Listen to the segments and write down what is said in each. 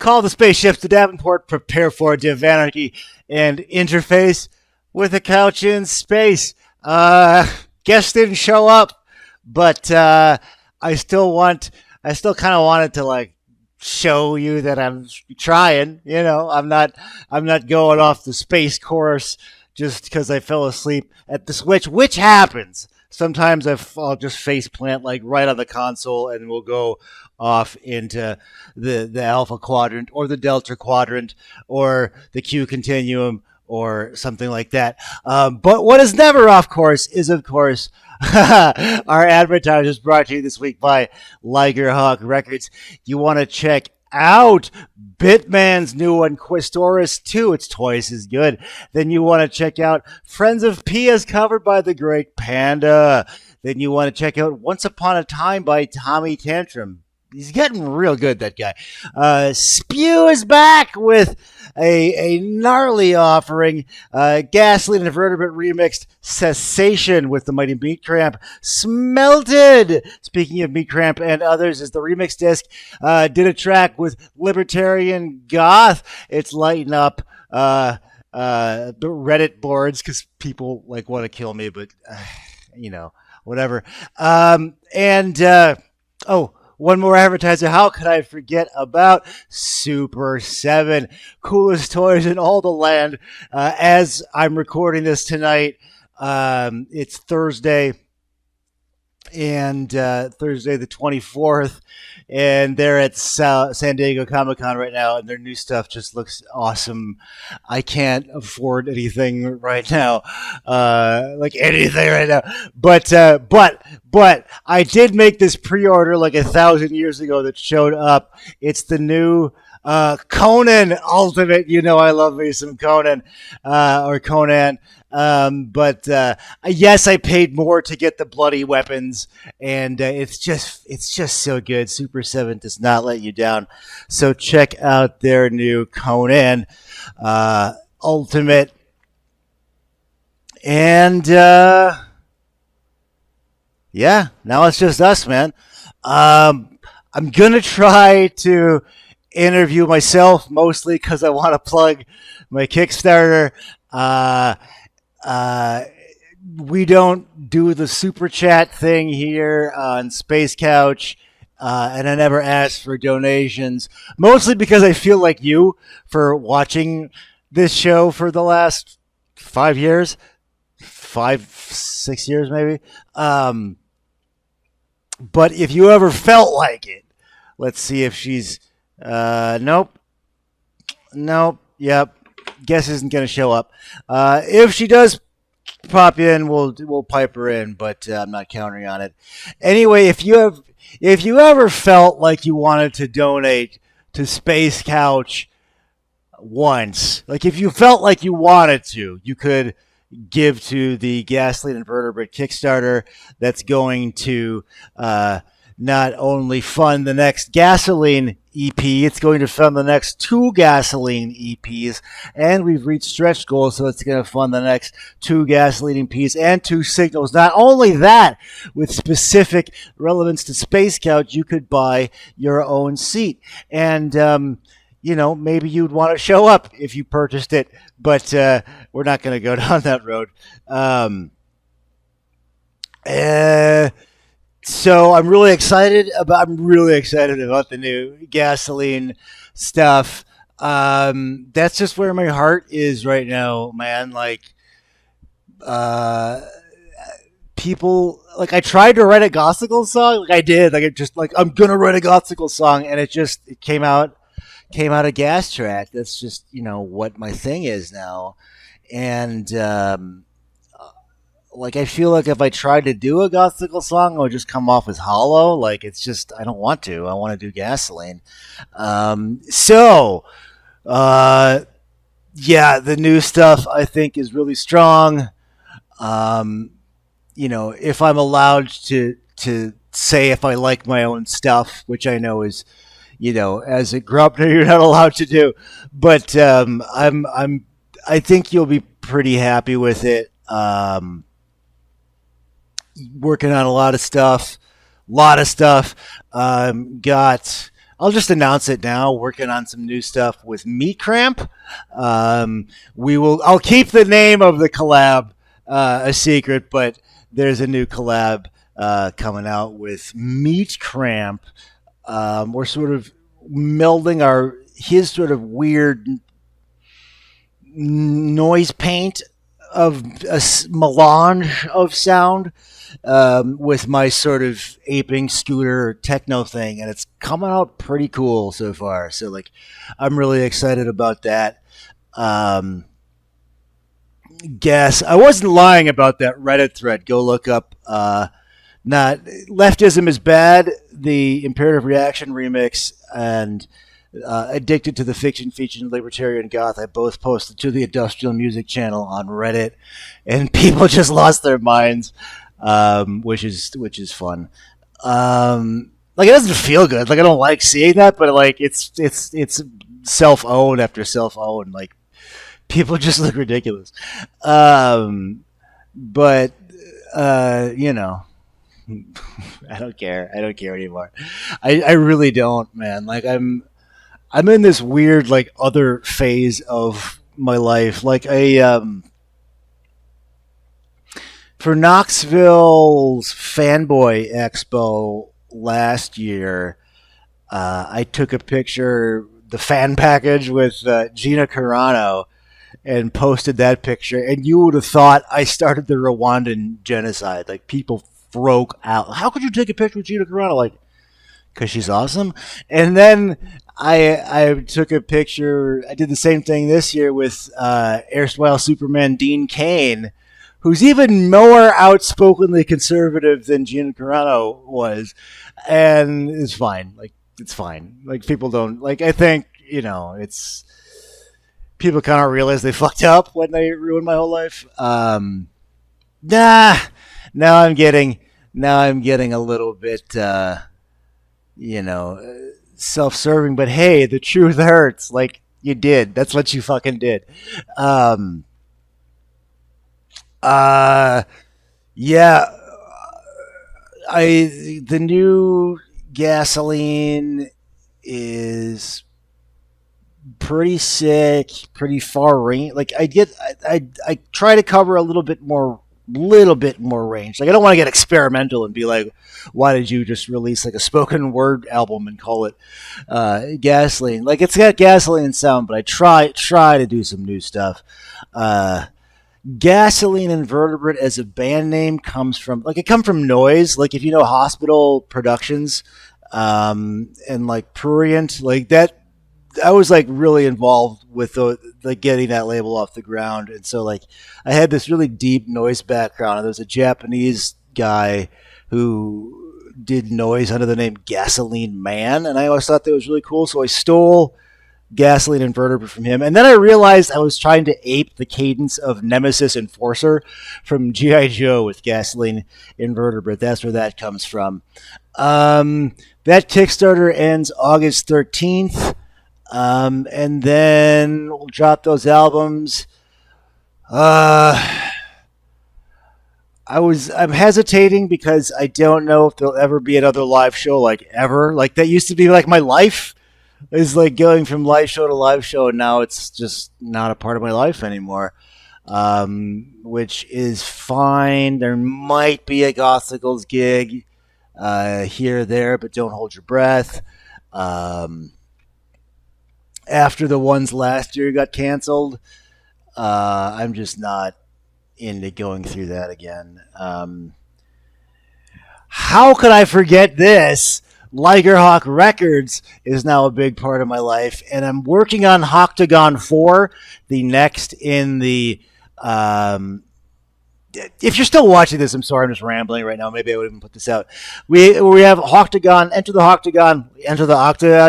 Call the spaceships to Davenport, prepare for divanity, and interface with a couch in space. Guests didn't show up, but I still kind of wanted to like show you that I'm trying. You know, I'm not going off the space course just because I fell asleep at the switch, which happens. Sometimes I'll just face plant like right on the console, and we'll go off into the alpha quadrant or the delta quadrant or the Q continuum or something like that. But what is never off course is, of course, our advertisers brought to you this week by Liger Hawk Records. You want to check out Bitman's new one, Questoris 2. It's twice as good. Then you want to check out Friends of Pia's covered by the Great Panda. Then you want to check out Once Upon a Time by Tommy Tantrum. He's getting real good, that guy. Spew is back with a gnarly offering. Gasoline and Vertebrate remixed Cessation with the mighty Meat Cramp. Smelted, speaking of Meat Cramp and others, is the remix disc. Did a track with Libertarian Goth. It's lighting up the Reddit boards because people like want to kill me, but whatever. One more advertiser. How could I forget about Super 7? Coolest toys in all the land. As I'm recording this tonight, it's Thursday, and Thursday the 24th, and they're at San Diego Comic-Con right now, and their new stuff just looks awesome. I can't afford anything right now, but I did make this pre-order like 1,000 years ago that showed up. It's the new Conan Ultimate. You know I love me some Conan or Conan. Yes, I paid more to get the bloody weapons, and it's just so good. Super 7 does not let you down. So check out their new Conan Ultimate. And yeah, now it's just us, man. I'm gonna try to interview myself mostly because I want to plug my Kickstarter. We don't do the super chat thing here on Space Couch, and I never ask for donations, mostly because I feel like you for watching this show for the last 5 years, 6 years maybe. But if you ever felt like it, let's see if she's, nope, yep. Guess isn't going to show up. If she does pop in, we'll pipe her in, but I'm not counting on it. Anyway, if you ever felt like you wanted to donate to Space Couch once, like if you felt like you wanted to, you could give to the Gasoline and Vertebrate Kickstarter that's going to not only fund the next Gasoline EP, it's going to fund the next 2 Gasoline EPs, and we've reached stretch goals, so it's going to fund the next 2 Gasoline EPs and 2 Signals. Not only that, with specific relevance to Space Couch, you could buy your own seat. And, maybe you'd want to show up if you purchased it, but we're not going to go down that road. So I'm really excited about the new Gasoline stuff. That's just where my heart is right now, man. Like, people, like, I tried to write a gospel song, like I did, I'm gonna write a gospel song, and it came out a gas track. That's just what my thing is now, and I feel like if I tried to do a gospel song, it would just come off as hollow. Like, it's just, I don't want to. I want to do Gasoline. The new stuff I think is really strong. If I'm allowed to say if I like my own stuff, which I know is, as a Grubner, you're not allowed to do. But I think you'll be pretty happy with it. Working on a lot of stuff. Got I'll just announce it now. Working on some new stuff with Meat Cramp. We will. I'll keep the name of the collab a secret, but there's a new collab coming out with Meat Cramp. We're sort of melding his sort of weird noise paint of a melange of sound with my sort of aping scooter techno thing, and it's coming out pretty cool so far. So like, I'm really excited about that. Guess I wasn't lying about that Reddit thread. Go look up. Not leftism is bad. The Imperative Reaction remix and Addicted to the Fiction featuring Libertarian Goth. I both posted to the Industrial Music channel on Reddit, and people just lost their minds, which is fun. Like it doesn't feel good. Like I don't like seeing that, but like it's self owned after self owned. Like people just look ridiculous. But you know. I don't care. I don't care anymore. I really don't, man. Like I'm in this weird like other phase of my life. Like for Knoxville's Fanboy Expo last year, I took a picture, the fan package with Gina Carano, and posted that picture. And you would have thought I started the Rwandan genocide. Like people broke out. How could you take a picture with Gina Carano? Like, because she's awesome. And then I took a picture. I did the same thing this year with erstwhile Superman Dean Cain, who's even more outspokenly conservative than Gina Carano was, and it's fine. Like it's fine. Like people don't like. I think it's people kind of realize they fucked up when they ruined my whole life. Nah. Now I'm getting a little bit, self-serving. But hey, the truth hurts. Like you did. That's what you fucking did. Yeah. The new gasoline is pretty sick, pretty far range. Like I try to cover a little bit more range. Like I don't want to get experimental and be like, why did you just release like a spoken word album and call it gasoline? Like it's got gasoline sound, but I try to do some new stuff. Gasoline Invertebrate as a band name comes from Noise. Like if you know Hospital Productions and like Prurient, like that. I was like really involved with getting that label off the ground, and so like I had this really deep noise background. And there was a Japanese guy who did noise under the name Gasoline Man, and I always thought that was really cool. So I stole Gasoline Invertebrate from him, and then I realized I was trying to ape the cadence of Nemesis Enforcer from G.I. Joe with Gasoline Invertebrate. That's where that comes from. That Kickstarter ends August 13th. And then we'll drop those albums. I'm hesitating because I don't know if there'll ever be another live show, like ever. Like that used to be like my life is like going from live show to live show, and now it's just not a part of my life anymore. Which is fine. There might be a Gothicals gig here or there, but don't hold your breath. After the ones last year got canceled, I'm just not into going through that again. How could I forget this? Ligerhawk Records is now a big part of my life, and I'm working on Octagon 4, the next in the... if you're still watching this, I'm sorry, I'm just rambling right now. Maybe I would even put this out. We have Octagon, Enter the Octagon,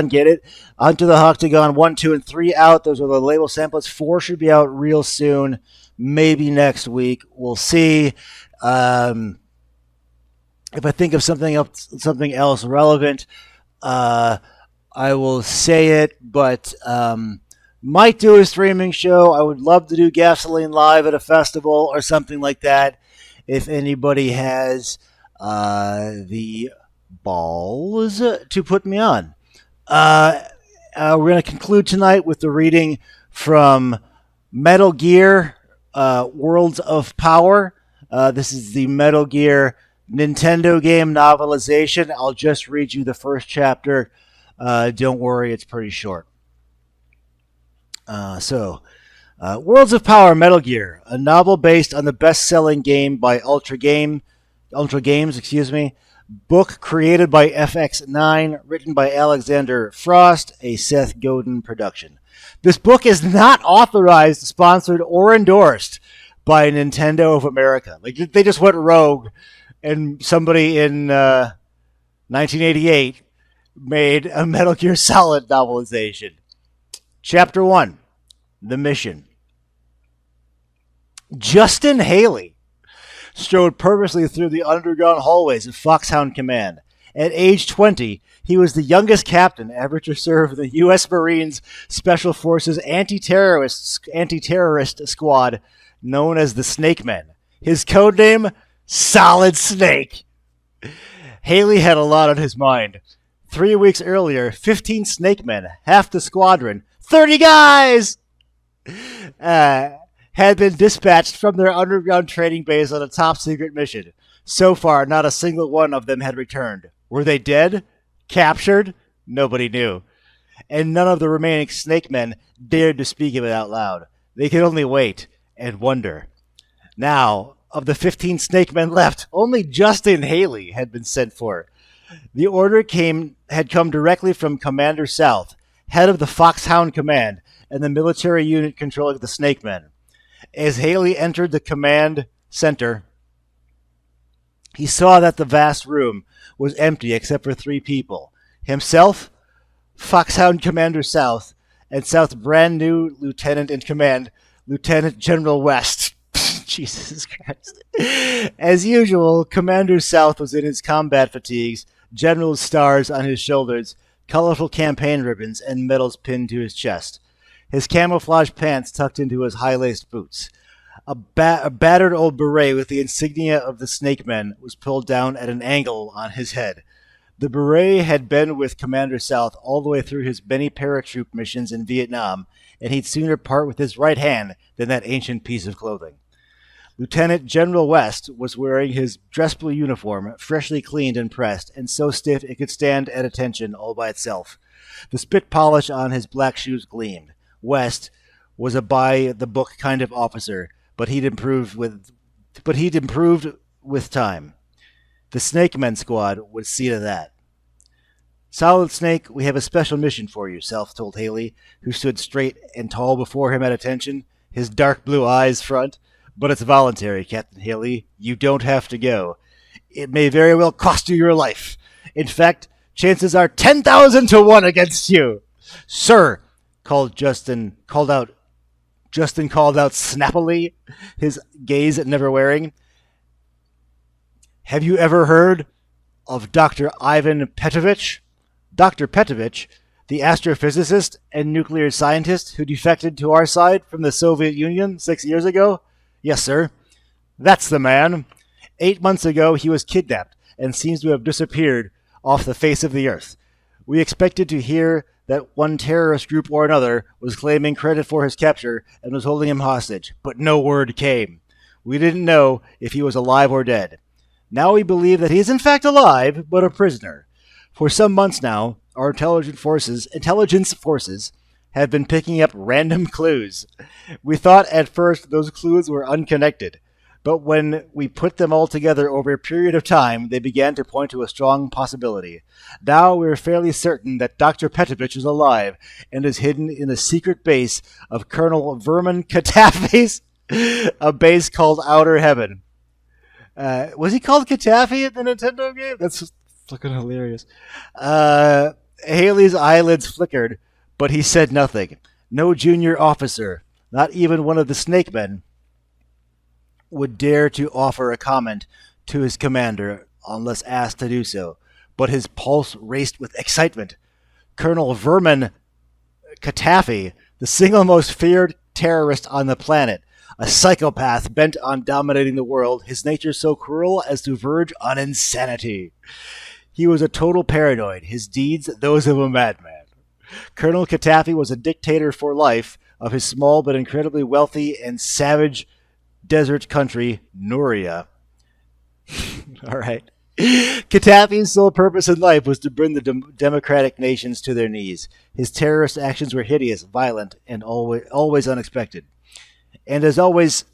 get it? Enter the Octagon 1, 2, and 3 out. Those are the label samples. 4 should be out real soon, maybe next week. We'll see. If I think of something else relevant, I will say it, but might do a streaming show. I would love to do Gasoline live at a festival or something like that. If anybody has the balls to put me on. Uh, we're going to conclude tonight with the reading from Metal Gear Worlds of Power. This is the Metal Gear Nintendo game novelization. I'll just read you the first chapter. Don't worry, it's pretty short. Worlds of Power Metal Gear, a novel based on the best-selling game by Ultra Games, book created by FX9, written by Alexander Frost, a Seth Godin production. This book is not authorized, sponsored, or endorsed by Nintendo of America. Like, they just went rogue, and somebody in 1988 made a Metal Gear Solid novelization. Chapter 1, The Mission. Justin Haley strode purposely through the underground hallways of Foxhound Command. At age 20, he was the youngest captain ever to serve the U.S. Marines Special Forces anti-terrorist squad known as the Snake Men. His codename, Solid Snake. Haley had a lot on his mind. 3 weeks earlier, 15 Snake Men, half the squadron, 30 guys! Had been dispatched from their underground training base on a top-secret mission. So far, not a single one of them had returned. Were they dead? Captured? Nobody knew. And none of the remaining Snake Men dared to speak of it out loud. They could only wait and wonder. Now, of the 15 Snake Men left, only Justin Haley had been sent for. The order had come directly from Commander South, head of the Foxhound Command, and the military unit controlling the Snake Men. As Haley entered the command center, he saw that the vast room was empty except for 3 people. Himself, Foxhound Commander South, and South's brand new lieutenant in command, Lieutenant General West. Jesus Christ. As usual, Commander South was in his combat fatigues, general stars on his shoulders, colorful campaign ribbons, and medals pinned to his chest. His camouflage pants tucked into his high-laced boots. A battered old beret with the insignia of the Snake Men was pulled down at an angle on his head. The beret had been with Commander South all the way through his many paratroop missions in Vietnam, and he'd sooner part with his right hand than that ancient piece of clothing. Lieutenant General West was wearing his dress blue uniform, freshly cleaned and pressed, and so stiff it could stand at attention all by itself. The spit polish on his black shoes gleamed. West was a by-the-book kind of officer, but he'd improved with time. The Snake Men squad would see to that. Solid Snake, we have a special mission for you, South told Haley, who stood straight and tall before him at attention, his dark blue eyes front. But it's voluntary, Captain Haley. You don't have to go. It may very well cost you your life. In fact, chances are 10,000 to 1 against you. Sir, Justin called out snappily, his gaze never wearing. Have you ever heard of Dr. Ivan Petrovich? Dr. Petrovich, the astrophysicist and nuclear scientist who defected to our side from the Soviet Union 6 years ago? Yes, sir. That's the man. 8 months ago, he was kidnapped and seems to have disappeared off the face of the earth. We expected to hear that one terrorist group or another was claiming credit for his capture and was holding him hostage, but no word came. We didn't know if he was alive or dead. Now we believe that he is in fact alive, but a prisoner. For some months now, our intelligence forces have been picking up random clues. We thought at first those clues were unconnected, but when we put them all together over a period of time, they began to point to a strong possibility. Now we're fairly certain that Dr. Petrovich is alive and is hidden in the secret base of Colonel Vermin Katafi's, a base called Outer Heaven. Was he called Katafi in the Nintendo game? That's fucking hilarious. Haley's eyelids flickered, but he said nothing. No junior officer, not even one of the Snake Men, would dare to offer a comment to his commander unless asked to do so. But his pulse raced with excitement. Colonel Vermin Katafi, the single most feared terrorist on the planet, a psychopath bent on dominating the world, his nature so cruel as to verge on insanity. He was a total paranoid, his deeds those of a madman. Colonel Katafi was a dictator for life of his small but incredibly wealthy and savage desert country, Nuria. All right. Gaddafi's sole purpose in life was to bring the democratic nations to their knees. His terrorist actions were hideous, violent, and always unexpected. And as always,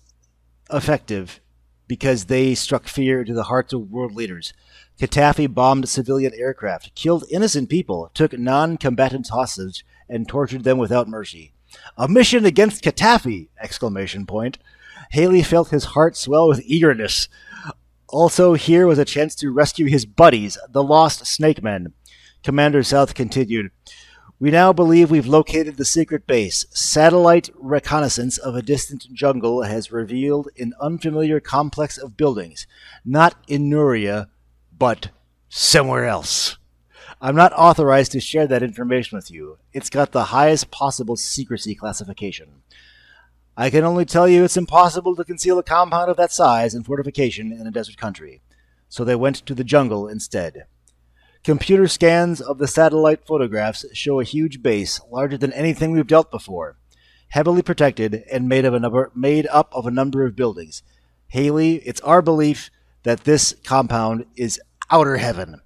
effective, because they struck fear into the hearts of world leaders. Gaddafi bombed civilian aircraft, killed innocent people, took non-combatants hostage, and tortured them without mercy. A mission against Gaddafi! Exclamation point. Haley felt his heart swell with eagerness. Also, here was a chance to rescue his buddies, the lost Snake Men. Commander South continued, "We now believe we've located the secret base. Satellite reconnaissance of a distant jungle has revealed an unfamiliar complex of buildings. Not in Nuria, but somewhere else. I'm not authorized to share that information with you. It's got the highest possible secrecy classification. I can only tell you it's impossible to conceal a compound of that size and fortification in a desert country. So they went to the jungle instead. Computer scans of the satellite photographs show a huge base, larger than anything we've dealt before, heavily protected and made up of a number of buildings. Haley, it's our belief that this compound is outer heaven.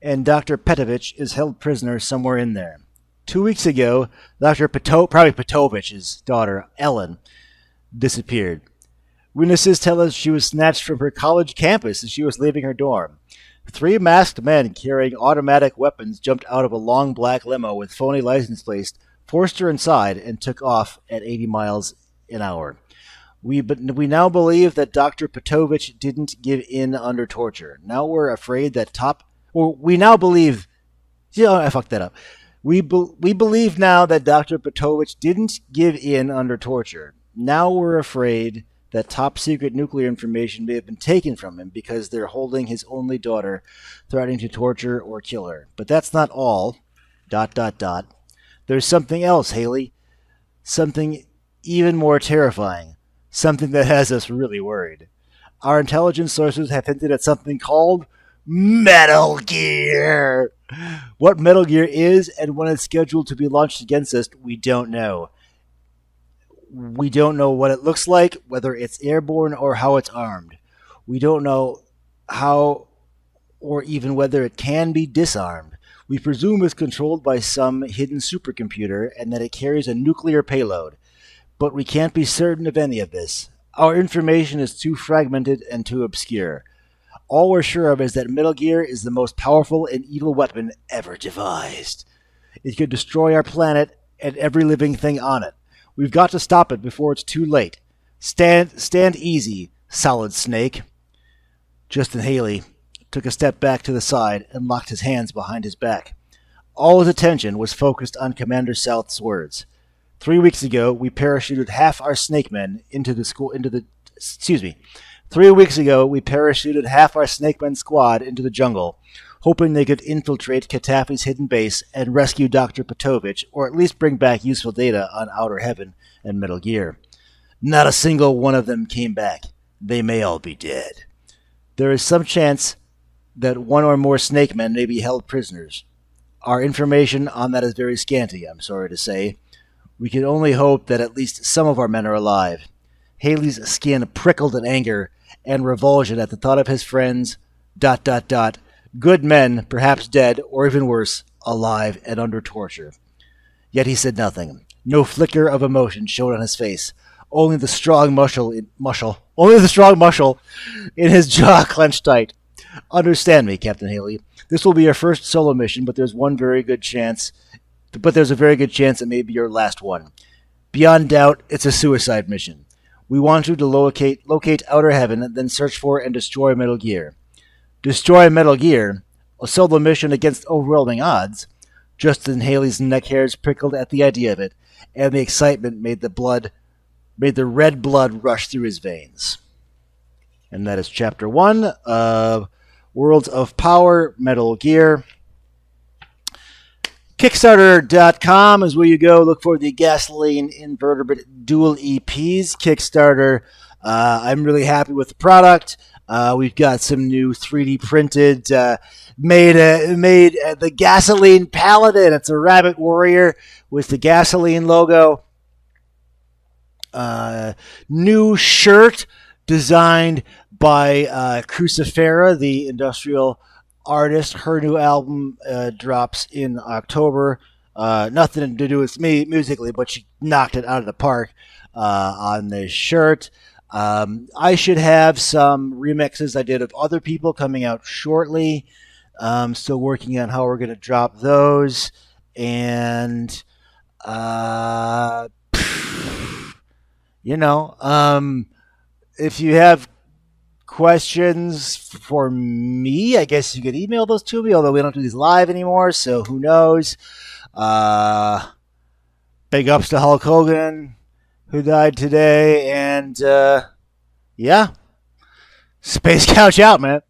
And Dr. Petovich is held prisoner somewhere in there. 2 weeks ago, Dr. Petovich's daughter, Ellen, disappeared. Witnesses tell us she was snatched from her college campus as she was leaving her dorm. 3 masked men carrying automatic weapons jumped out of a long black limo with phony license plates, forced her inside, and took off at 80 miles an hour. We now believe that Dr. Petovich didn't give in under torture. Now we're afraid that I fucked that up. We believe now that Dr. Petovich didn't give in under torture. Now we're afraid that top-secret nuclear information may have been taken from him because they're holding his only daughter, threatening to torture or kill her. But that's not all. ... There's something else, Haley. Something even more terrifying. Something that has us really worried. Our intelligence sources have hinted at something called Metal Gear. What Metal Gear is and when it's scheduled to be launched against us, we don't know. We don't know what it looks like, whether it's airborne or how it's armed. We don't know how or even whether it can be disarmed. We presume it's controlled by some hidden supercomputer and that it carries a nuclear payload. But we can't be certain of any of this. Our information is too fragmented and too obscure. All we're sure of is that Metal Gear is the most powerful and evil weapon ever devised. It could destroy our planet and every living thing on it. We've got to stop it before it's too late. Stand easy, Solid Snake. Justin Haley took a step back to the side and locked his hands behind his back. All his attention was focused on Commander South's words. 3 weeks ago, we parachuted half our Snake Men into the 3 weeks ago, we parachuted half our Snake Men squad into the jungle, hoping they could infiltrate Katafi's hidden base and rescue Dr. Petovich, or at least bring back useful data on Outer Heaven and Metal Gear. Not a single one of them came back. They may all be dead. There is some chance that one or more Snake Men may be held prisoners. Our information on that is very scanty, I'm sorry to say. We can only hope that at least some of our men are alive. Haley's skin prickled in anger and revulsion at the thought of his friends, ... good men, perhaps dead, or even worse, alive and under torture. Yet he said nothing. No flicker of emotion showed on his face. Only the strong muscle in his jaw clenched tight. Understand me, Captain Haley. This will be your first solo mission, but there's a very good chance it may be your last one. Beyond doubt, it's a suicide mission. We want you to locate Outer Heaven, then search for and destroy Metal Gear. Destroy Metal Gear? A solo mission against overwhelming odds? Justin Haley's neck hairs prickled at the idea of it, and the excitement made the red blood rush through his veins. And that is Chapter 1 of Worlds of Power, Metal Gear. Kickstarter.com is where you go. Look for the Gasoline Invertebrate Dual EPs. Kickstarter. I'm really happy with the product. We've got some new 3D printed, made the gasoline paladin. It's a rabbit warrior with the gasoline logo. New shirt designed by Crucifera, the industrial artist. Her new album drops in October. Nothing to do with me musically, but she knocked it out of the park on this shirt. I should have some remixes I did of other people coming out shortly. Still working on how we're going to drop those. And, uh, you know, if you have questions for me, I guess you could email those to me, although we don't do these live anymore, so who knows. Uh, Big ups to Hulk Hogan, who died today, and yeah, Space Couch out, man.